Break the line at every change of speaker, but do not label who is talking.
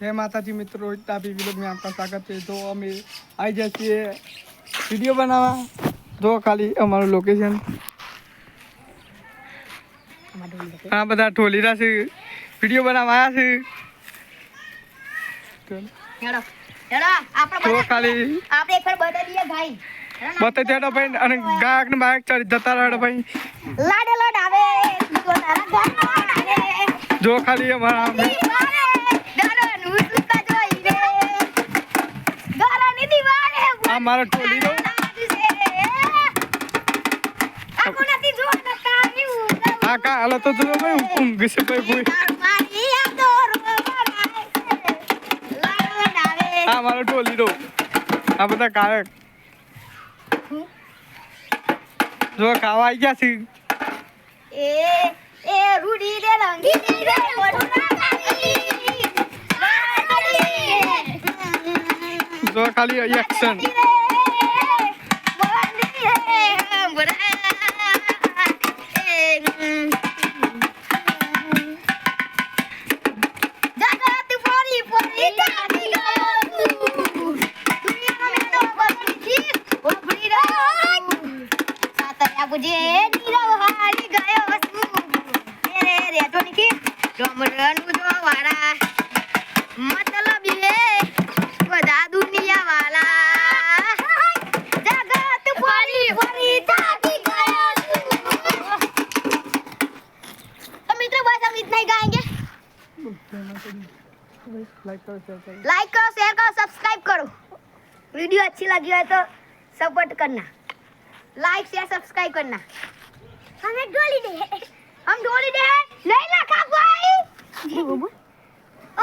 जय माता जी मित्रों, वीडियो में आपका स्वागत है। तो हमें आई जैसी वीडियो बनावा जो खाली हमाરું लोकेशन हाँ बता ढोलीरा से वीडियो बनावा आया से
हेलो हेलो આપણે
તો ખાલી
આપણે એક ફર બતા દીએ ભાઈ
બતા દેડો ભાઈ અને ગાયક ને બાયક ચડી જતા રહેડો ભાઈ
લાડે લાડ આવે તો તારા ગાના
જો ખાલી અમારા हमारा टोली रो हाँ का हाल तो जो भाई ऊँग से भाई कोई हाँ हमारा टोली रो अब बता काय जो कावा आई क्या सी
ए रूडी दे रंगी दे
जो खाली एक्शन
मुझे नीरव हारी गयो मेरे रे तो निकी डोमरनु जो वाला मतलब ये बड़ा दुनिया वाला जगत परी परी जाती गयो तो मित्रों बस हम इतना ही गाएंगे लाइक करो शेयर करो सब्सक्राइब करो वीडियो अच्छी लगी है तो सपोर्ट करना लाइक शेयर सब्सक्राइब करना हमें डोली दे हम डोली दे नहीं लगा भाई